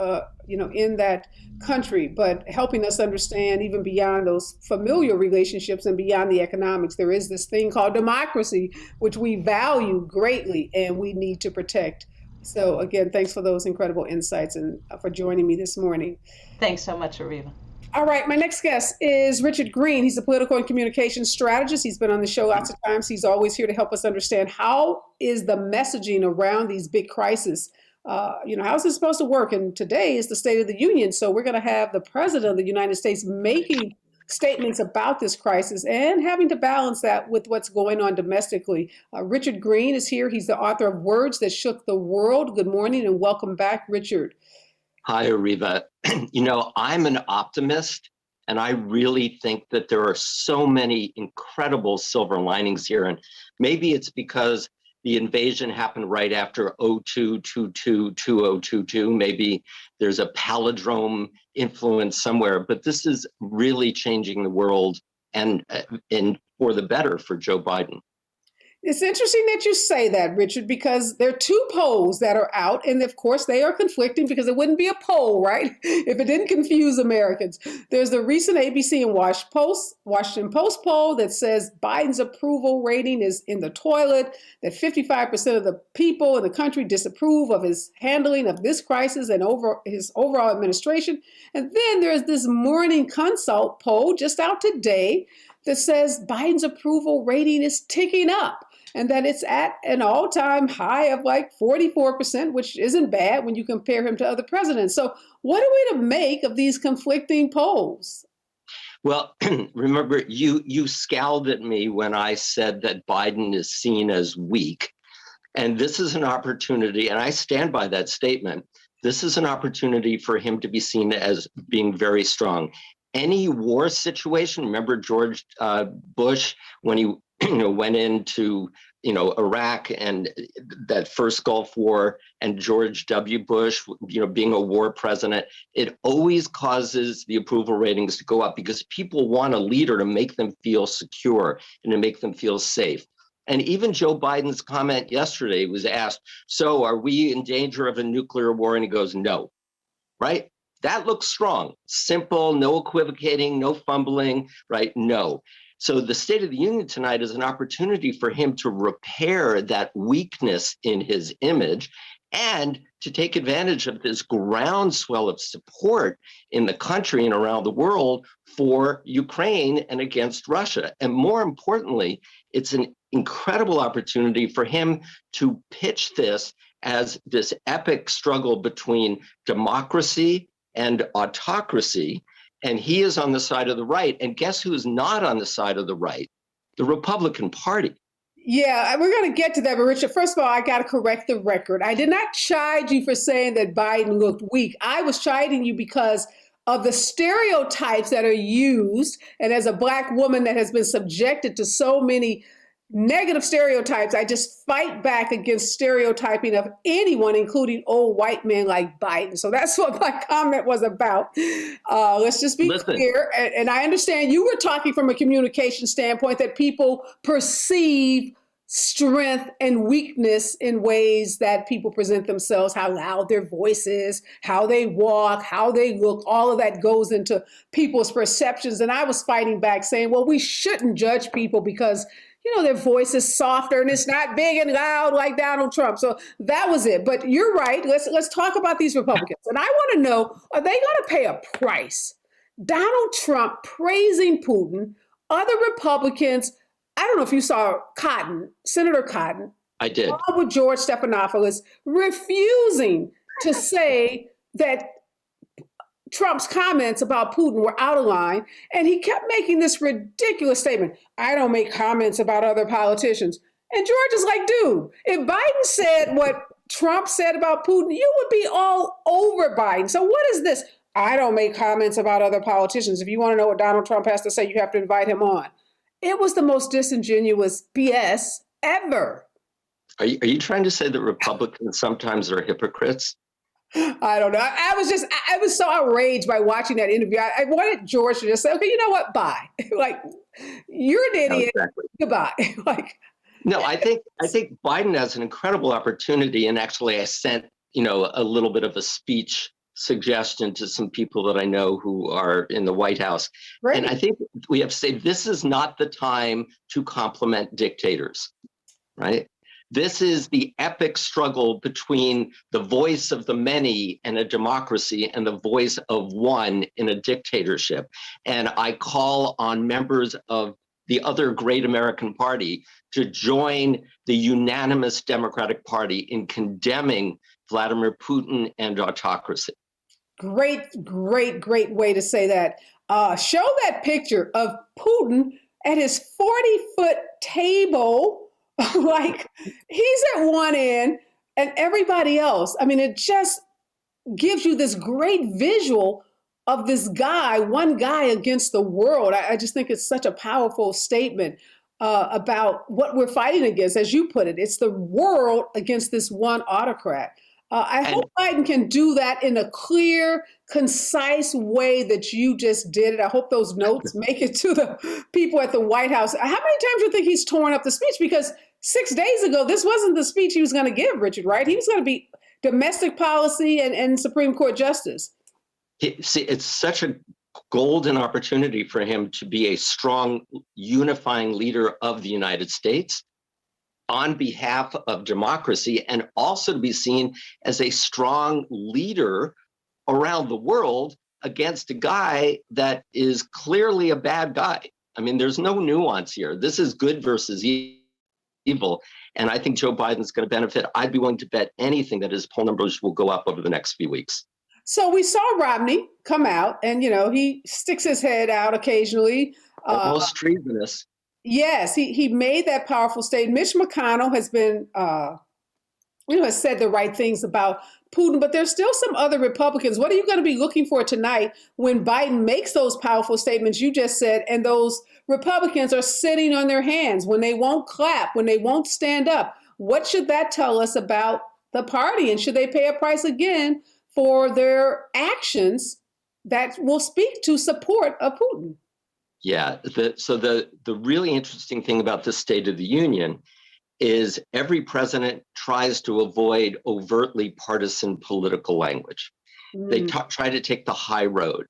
in that country, but helping us understand even beyond those familial relationships and beyond the economics, there is this thing called democracy, which we value greatly and we need to protect. So again, thanks for those incredible insights and for joining me this morning. Thanks so much, Areva. All right, my next guest is Richard Greene. He's a political and communications strategist. He's been on the show lots of times. He's always here to help us understand how is the messaging around these big crises. How's this supposed to work? And today is the State of the Union. So we're going to have the President of the United States making statements about this crisis and having to balance that with what's going on domestically. Richard Greene is here. He's the author of Words That Shook the World. Good morning and welcome back, Richard. Hi, Areva. I'm an optimist, and I really think that there are so many incredible silver linings here. And maybe it's because the invasion happened right after 02/22/2022. Maybe there's a palindrome influence somewhere, but this is really changing the world and for the better for Joe Biden. It's interesting that you say that, Richard, because there are two polls that are out, and of course they are conflicting because it wouldn't be a poll, right, if it didn't confuse Americans. There's the recent ABC and Washington Post poll that says Biden's approval rating is in the toilet, that 55% of the people in the country disapprove of his handling of this crisis and over his overall administration. And then there's this Morning Consult poll just out today that says Biden's approval rating is ticking up and that it's at an all-time high of like 44%, which isn't bad when you compare him to other presidents. So what are we to make of these conflicting polls? Well, remember, you scowled at me when I said that Biden is seen as weak. And this is an opportunity, and I stand by that statement. This is an opportunity for him to be seen as being very strong. Any war situation, remember George Bush when he went into Iraq and that first Gulf War, and George W. Bush being a war president, it always causes the approval ratings to go up because people want a leader to make them feel secure and to make them feel safe. And even Joe Biden's comment yesterday was asked, so are we in danger of a nuclear war? And he goes, no, right? That looks strong, simple, no equivocating, no fumbling, right? No. So the State of the Union tonight is an opportunity for him to repair that weakness in his image and to take advantage of this groundswell of support in the country and around the world for Ukraine and against Russia. And more importantly, it's an incredible opportunity for him to pitch this as this epic struggle between democracy and autocracy. And he is on the side of the right. And guess who's not on the side of the right? The Republican Party. Yeah, we're going to get to that. But Richard, first of all, I got to correct the record. I did not chide you for saying that Biden looked weak. I was chiding you because of the stereotypes that are used. And as a Black woman that has been subjected to so many negative stereotypes, I just fight back against stereotyping of anyone, including old white men like Biden. So that's what my comment was about. Let's just be clear. And I understand you were talking from a communication standpoint that people perceive strength and weakness in ways that people present themselves, how loud their voice is, how they walk, how they look, all of that goes into people's perceptions. And I was fighting back saying, well, we shouldn't judge people because their voice is softer and it's not big and loud like Donald Trump. So that was it. But you're right. Let's talk about these Republicans. And I want to know, are they going to pay a price? Donald Trump praising Putin, other Republicans, I don't know if you saw Senator Cotton. I did. Along with George Stephanopoulos refusing to say that Trump's comments about Putin were out of line, and he kept making this ridiculous statement, I don't make comments about other politicians. And George is like, dude, if Biden said what Trump said about Putin, you would be all over Biden. So what is this? I don't make comments about other politicians. If you want to know what Donald Trump has to say, you have to invite him on. It was the most disingenuous BS ever. Are you trying to say that Republicans sometimes are hypocrites? I don't know. I was so outraged by watching that interview. I wanted George to just say, okay, you know what? Bye. Like, you're an idiot. Exactly. Goodbye. No, I think Biden has an incredible opportunity. And actually, I sent, a little bit of a speech suggestion to some people that I know who are in the White House. Right. And I think we have to say, this is not the time to compliment dictators, right? This is the epic struggle between the voice of the many in a democracy and the voice of one in a dictatorship. And I call on members of the other great American party to join the unanimous Democratic Party in condemning Vladimir Putin and autocracy. Great, great, great way to say that. Show that picture of Putin at his 40-foot table, like he's at one end and everybody else. I mean, it just gives you this great visual of this guy, one guy against the world. I just think it's such a powerful statement about what we're fighting against. As you put it, it's the world against this one autocrat. I hope Biden can do that in a clear, concise way that you just did it. I hope those notes make it to the people at the White House. How many times do you think he's torn up the speech? Because 6 days ago, this wasn't the speech he was going to give, Richard, right? He was going to be domestic policy and Supreme Court justice. See, it's such a golden opportunity for him to be a strong, unifying leader of the United States on behalf of democracy, and also to be seen as a strong leader around the world against a guy that is clearly a bad guy. I mean, there's no nuance here. This is good versus evil. And I think Joe Biden's going to benefit. I'd be willing to bet anything that his poll numbers will go up over the next few weeks. So we saw Romney come out and, he sticks his head out occasionally. Almost treasonous. Yes, he made that powerful statement. Mitch McConnell has been, has said the right things about Putin, but there's still some other Republicans. What are you going to be looking for tonight when Biden makes those powerful statements you just said, and those Republicans are sitting on their hands, when they won't clap, when they won't stand up? What should that tell us about the party? And should they pay a price again for their actions that will speak to support of Putin? Yeah, so the really interesting thing about this State of the Union is every president tries to avoid overtly partisan political language. They try to take the high road.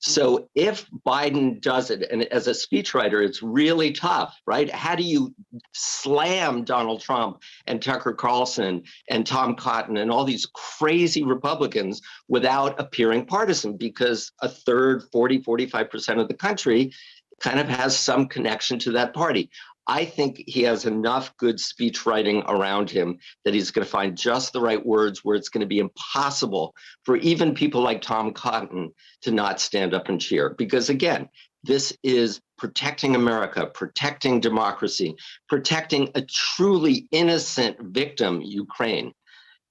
So if Biden does it, and as a speechwriter, it's really tough, right? How do you slam Donald Trump and Tucker Carlson and Tom Cotton and all these crazy Republicans without appearing partisan? Because a third, 45% of the country kind of has some connection to that party. I think he has enough good speech writing around him that he's going to find just the right words where it's going to be impossible for even people like Tom Cotton to not stand up and cheer. Because again, this is protecting America, protecting democracy, protecting a truly innocent victim, Ukraine.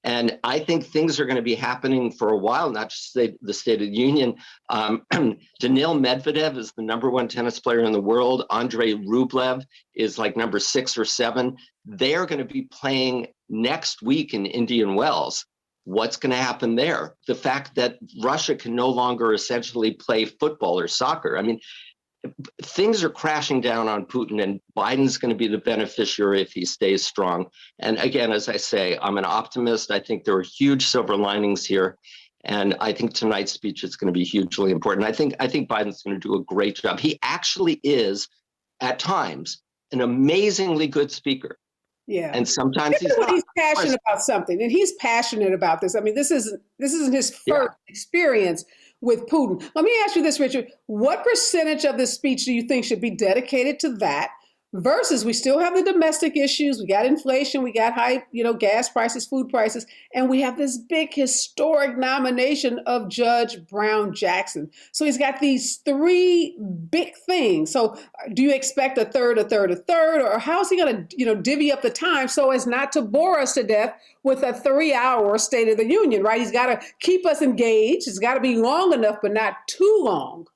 And I think things are going to be happening for a while, not just the State of the Union. Daniil Medvedev is the #1 tennis player in the world. Andrei Rublev is like number 6 or 7. They're going to be playing next week in Indian Wells. What's going to happen there? The fact that Russia can no longer essentially play football or soccer. I mean, things are crashing down on Putin, and Biden's going to be the beneficiary if he stays strong. And again, as I say, I'm an optimist. I think there are huge silver linings here. And I think tonight's speech is going to be hugely important. I think Biden's going to do a great job. He actually is, at times, an amazingly good speaker. Yeah. And sometimes he's not. He's passionate about something, and he's passionate about this. I mean, this isn't his first experience with Putin. Let me ask you this, Richard. What percentage of this speech do you think should be dedicated to that versus we still have the domestic issues? We got inflation, we got high, gas prices, food prices, and we have this big historic nomination of Judge Brown Jackson. So he's got these 3 big things. So do you expect a third, or how is he going to, divvy up the time so as not to bore us to death with a 3-hour State of the Union, right? He's got to keep us engaged. It's got to be long enough, but not too long.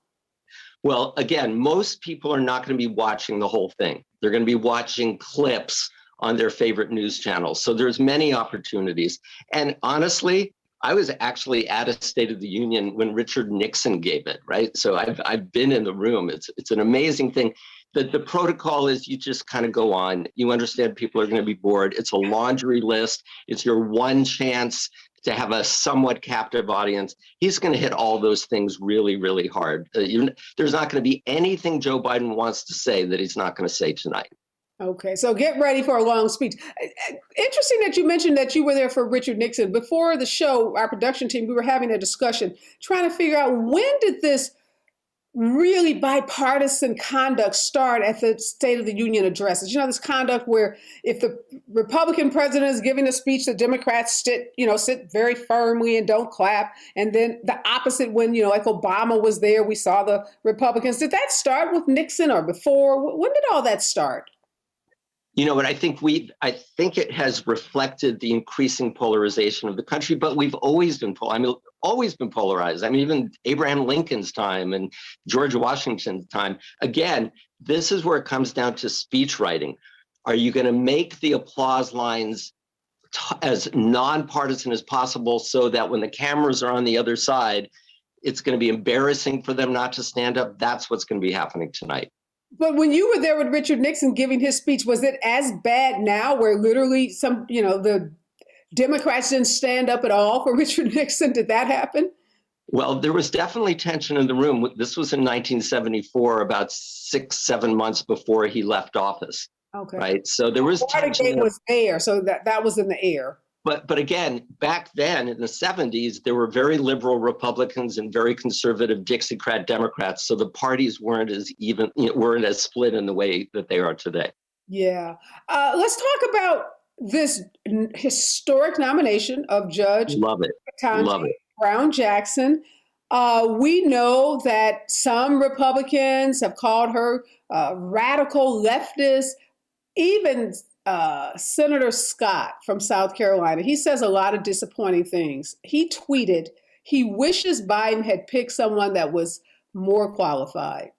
Well, again, most people are not going to be watching the whole thing. They're going to be watching clips on their favorite news channels. So there's many opportunities. And honestly, I was actually at a State of the Union when Richard Nixon gave it, right? So I've been in the room. It's an amazing thing. The protocol is you just kind of go on. You understand people are going to be bored. It's a laundry list. It's your one chance to have a somewhat captive audience. He's going to hit all those things really, really hard. There's not going to be anything Joe Biden wants to say that he's not going to say tonight. Okay, so get ready for a long speech. Interesting that you mentioned that you were there for Richard Nixon. Before the show, our production team, we were having a discussion trying to figure out when did this really bipartisan conduct start at the State of the Union addresses. You know, this conduct where if the Republican president is giving a speech, the Democrats sit very firmly and don't clap. And then the opposite when, like Obama was there, we saw the Republicans. Did that start with Nixon or before? When did all that start? But I think it has reflected the increasing polarization of the country, but we've always been polarized. I mean, even Abraham Lincoln's time and George Washington's time. Again, this is where it comes down to speech writing. Are you going to make the applause lines as nonpartisan as possible so that when the cameras are on the other side, it's going to be embarrassing for them not to stand up? That's what's going to be happening tonight. But when you were there with Richard Nixon giving his speech, was it as bad now where literally the Democrats didn't stand up at all for Richard Nixon? Did that happen? Well, there was definitely tension in the room. This was in 1974, about 6-7 months before he left office. Okay. Right. So there was tension. Watergate was there, so that was in the air. But again, back then in the 70s, there were very liberal Republicans and very conservative Dixiecrat Democrats. So the parties weren't as split in the way that they are today. Yeah. Let's talk about this historic nomination of Judge Ketanji Brown Jackson. We know that some Republicans have called her radical leftist. Even Senator Scott from South Carolina, he says a lot of disappointing things. He tweeted, he wishes Biden had picked someone that was more qualified.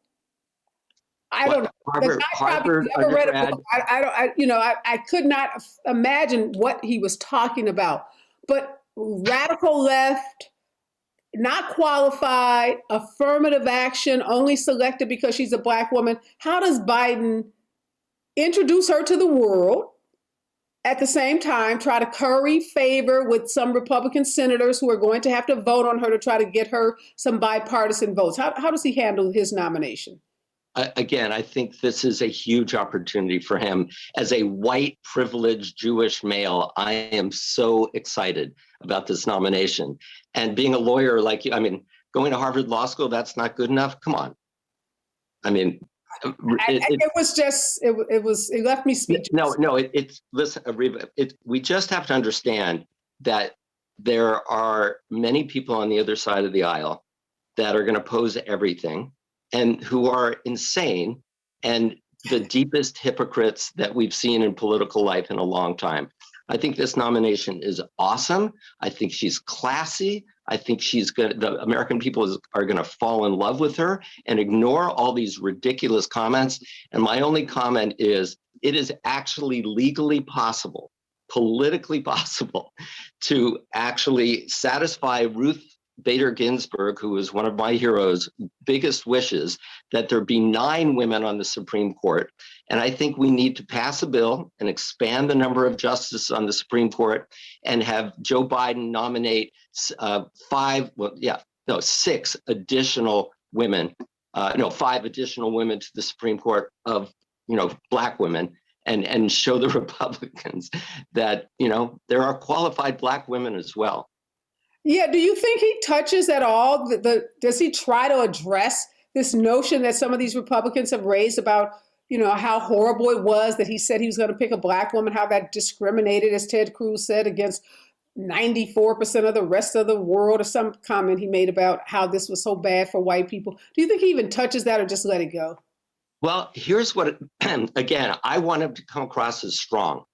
I don't know. Harvard never read a undergrad. book. I could not imagine what he was talking about. But radical left, not qualified, affirmative action, only selected because she's a Black woman. How does Biden introduce her to the world, at the same time try to curry favor with some Republican senators who are going to have to vote on her to try to get her some bipartisan votes? How does he handle his nomination? Again, I think this is a huge opportunity for him. As a white, privileged Jewish male, I am so excited about this nomination. And being a lawyer like you, going to Harvard Law School, that's not good enough. Come on. It left me speechless. Listen, Areva, we just have to understand that there are many people on the other side of the aisle that are going to oppose everything and who are insane and the deepest hypocrites that we've seen in political life in a long time. I think this nomination is awesome. I think she's classy. I think the American people are going to fall in love with her and ignore all these ridiculous comments. And my only comment is, it is actually legally possible, politically possible, to actually satisfy Ruth Bader Ginsburg, who is one of my heroes' biggest wishes, that there be 9 women on the Supreme Court. And I think we need to pass a bill and expand the number of justices on the Supreme Court and have Joe Biden nominate 6 additional women, 5 additional women to the Supreme Court of, Black women, and show the Republicans that, there are qualified Black women as well. Yeah, do you think he touches at all? Does he try to address this notion that some of these Republicans have raised about, how horrible it was that he said he was going to pick a Black woman, how that discriminated, as Ted Cruz said, against 94% of the rest of the world, or some comment he made about how this was so bad for white people? Do you think he even touches that or just let it go? Well, here's what, again, I want him to come across as strong.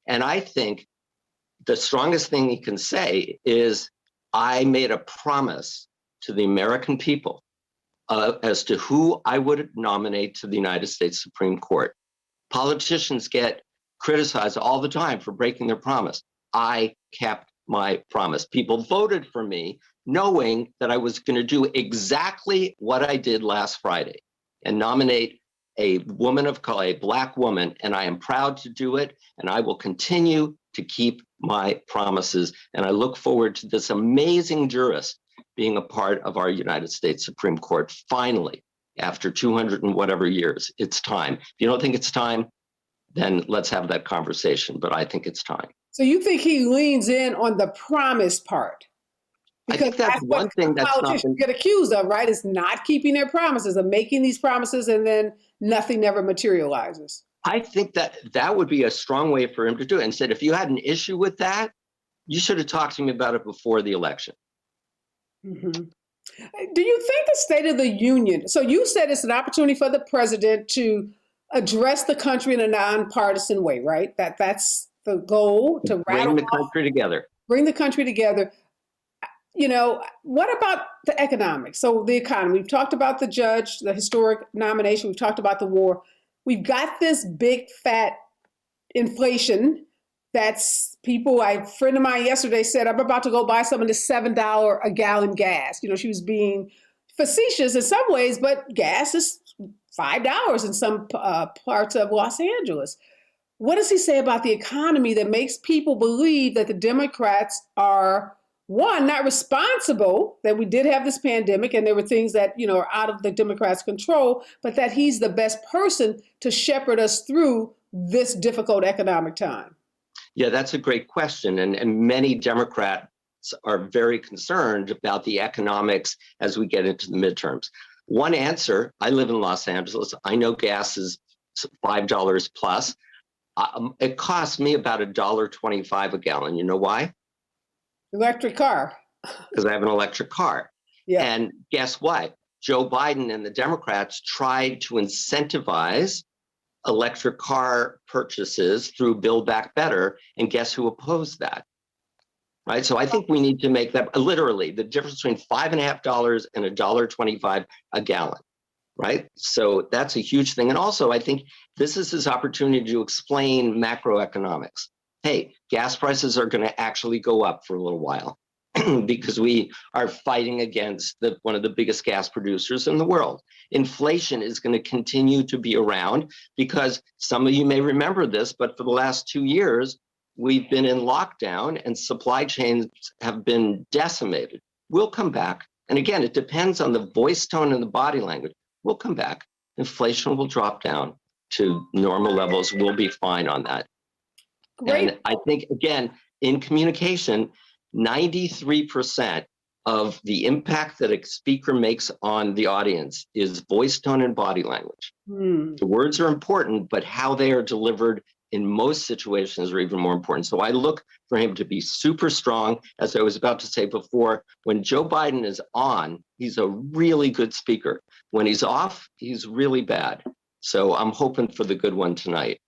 And I think the strongest thing he can say is, I made a promise to the American people as to who I would nominate to the United States Supreme Court. Politicians get criticized all the time for breaking their promise. I kept my promise. People voted for me knowing that I was going to do exactly what I did last Friday and nominate a woman of color, a Black woman, and I am proud to do it, and I will continue to keep my promises. And I look forward to this amazing jurist being a part of our United States Supreme Court. Finally, after 200 and whatever years, it's time. If you don't think it's time, then let's have that conversation. But I think it's time. So you think he leans in on the promise part? I think that's one thing that's not politicians been, get accused of, right? Is not keeping their promises, of making these promises and then nothing ever materializes. I think that would be a strong way for him to do it. And said, if you had an issue with that, you should have talked to me about it before the election. Mm-hmm. Do you think the State of the Union, so you said it's an opportunity for the president to address the country in a nonpartisan way, right? That's the goal, to bring the country together. Bring the country together. You know, what about the economics? So the economy, we've talked about the judge, the historic nomination, we've talked about the war. We've got this big fat inflation that's a friend of mine yesterday said, I'm about to go buy some of this $7 a gallon gas. You know, she was being facetious in some ways, but gas is $5 in some parts of Los Angeles. What does he say about the economy that makes people believe that the Democrats are, one, not responsible, that we did have this pandemic and there were things that, you know, are out of the Democrats' control, but that he's the best person to shepherd us through this difficult economic time? Yeah, that's a great question. And many Democrats are very concerned about the economics as we get into the midterms. One answer, I live in Los Angeles. I know gas is $5 plus. It costs me about $1.25 a gallon. You know why? Electric car. Because I have an electric car. Yeah. And guess what? Joe Biden and the Democrats tried to incentivize electric car purchases through Build Back Better. And guess who opposed that? Right. So I think we need to make that literally the difference between $5.50 and $1.25 a gallon. Right. So that's a huge thing. And also, I think this is his opportunity to explain macroeconomics. Hey, gas prices are going to actually go up for a little while because we are fighting against one of the biggest gas producers in the world. Inflation is going to continue to be around because some of you may remember this, but for the last 2 years, we've been in lockdown and supply chains have been decimated. We'll come back. And again, it depends on the voice tone and the body language. We'll come back. Inflation will drop down to normal levels. We'll be fine on that. Great. And I think, again, in communication, 93% of the impact that a speaker makes on the audience is voice tone and body language. The words are important, but how they are delivered in most situations are even more important. So I look for him to be super strong. As I was about to say before, when Joe Biden is on, he's a really good speaker. When he's off, he's really bad. So I'm hoping for the good one tonight.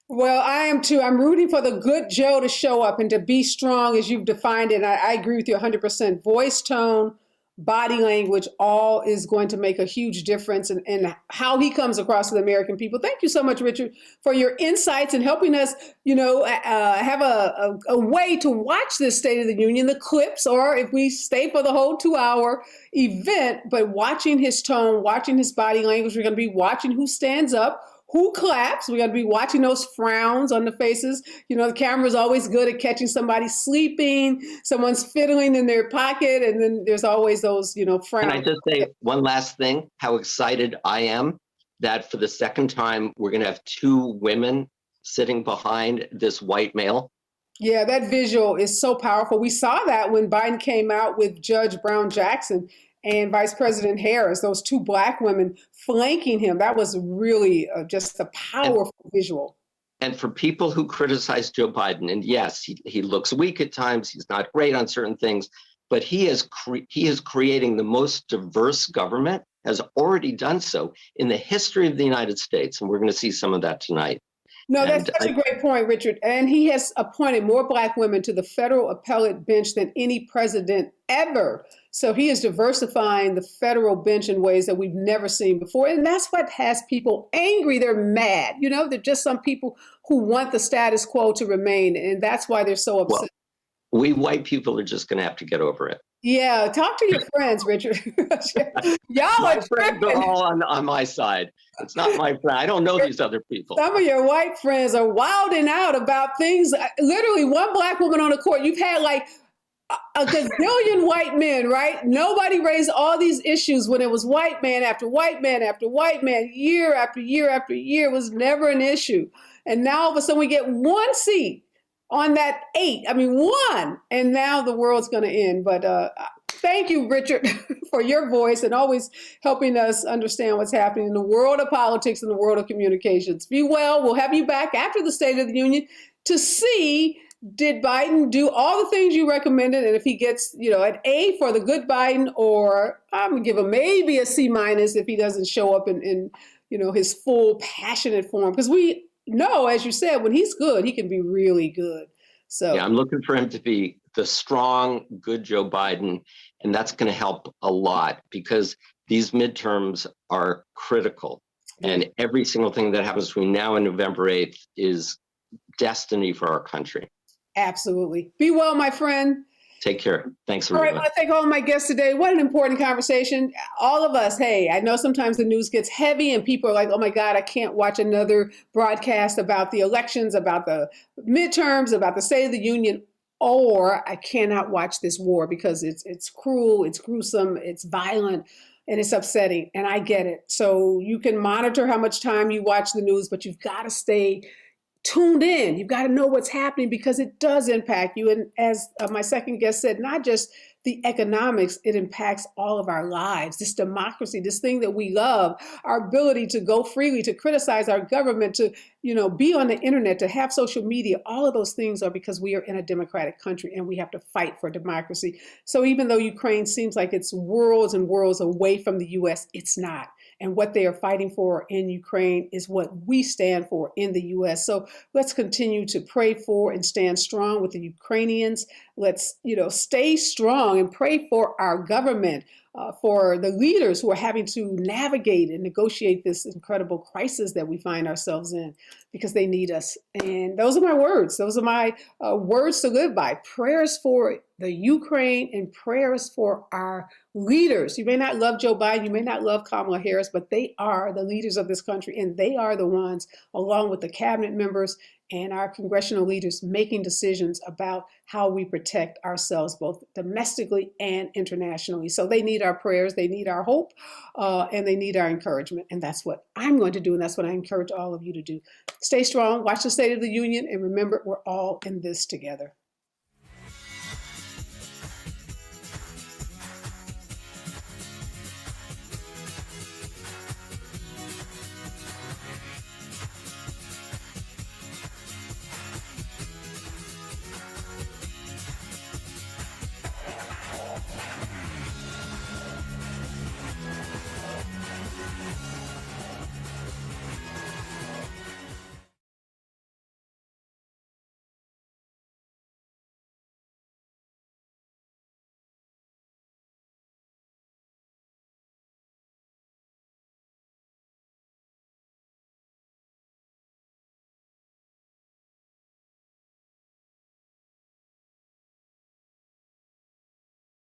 Well, I am too. I'm rooting for the good Joe to show up and to be strong as you've defined it. And I agree with you 100%. Voice tone, body language, all is going to make a huge difference in how he comes across to the American people. Thank you so much, Richard, for your insights and helping us, have a way to watch this State of the Union, the clips, or if we stay for the whole 2-hour event, but watching his tone, watching his body language. We're going to be watching who stands up, who claps. We're going to be watching those frowns on the faces. You know, the camera is always good at catching somebody sleeping, someone's fiddling in their pocket, and then there's always those, frowns. Can I just say one last thing? How excited I am that for the second time, we're going to have 2 women sitting behind this white male. Yeah, that visual is so powerful. We saw that when Biden came out with Judge Brown Jackson and Vice President Harris, those 2 Black women flanking him. That was really just a powerful visual. And for people who criticize Joe Biden, and yes, he looks weak at times, he's not great on certain things, but he is creating the most diverse government, has already done so in the history of the United States. And we're going to see some of that tonight. No, that's such a great point, Richard. And he has appointed more Black women to the federal appellate bench than any president ever. So he is diversifying the federal bench in ways that we've never seen before. And that's what has people angry. They're mad. They're just some people who want the status quo to remain. And that's why they're so upset. Well, we white people are just going to have to get over it. Yeah, talk to your friends, Richard. Y'all my are friends are all on my side. It's not my friend. I don't know these other people. Some of your white friends are wilding out about things. Literally, one Black woman on the court. You've had a gazillion white men, right? Nobody raised all these issues when it was white man after white man after white man, year after year after year. It was never an issue. And now all of a sudden we get one seat on that 8. I mean, one. And now the world's going to end. But thank you, Richard, for your voice and always helping us understand what's happening in the world of politics and the world of communications. Be well. We'll have you back after the State of the Union to see, did Biden do all the things you recommended? And if he gets, an A for the good Biden, or I'm going to give him maybe a C- if he doesn't show up in his full passionate form. Because we know, as you said, when he's good, he can be really good. So yeah, I'm looking for him to be the strong, good Joe Biden. And that's going to help a lot because these midterms are critical. And every single thing that happens between now and November 8th is destiny for our country. Absolutely. Be well, my friend. Take care. Thanks, All right, I everyone. want to thank all my guests today. What an important conversation. All of us, hey, I know sometimes the news gets heavy and people are like, oh my God, I can't watch another broadcast about the elections, about the midterms, about the State of the Union, or I cannot watch this war because it's cruel, it's gruesome, it's violent, and it's upsetting. And I get it. So you can monitor how much time you watch the news, but you've got to stay tuned in. You've got to know what's happening because it does impact you. And as my second guest said, not just the economics, it impacts all of our lives. This democracy, this thing that we love, our ability to go freely, to criticize our government, to be on the internet, to have social media, all of those things are because we are in a democratic country and we have to fight for democracy. So even though Ukraine seems like it's worlds and worlds away from the US, it's not. And what they are fighting for in Ukraine is what we stand for in the US. So let's continue to pray for and stand strong with the Ukrainians. Let's, stay strong and pray for our government, for the leaders who are having to navigate and negotiate this incredible crisis that we find ourselves in because they need us. And those are my words. Those are my words to live by. Prayers for the Ukraine and prayers for our leaders. You may not love Joe Biden, you may not love Kamala Harris, but they are the leaders of this country, and they are the ones, along with the cabinet members and our congressional leaders, making decisions about how we protect ourselves, both domestically and internationally. So they need our prayers, they need our hope, and they need our encouragement. And that's what I'm going to do, and that's what I encourage all of you to do. Stay strong, watch the State of the Union, and remember, we're all in this together.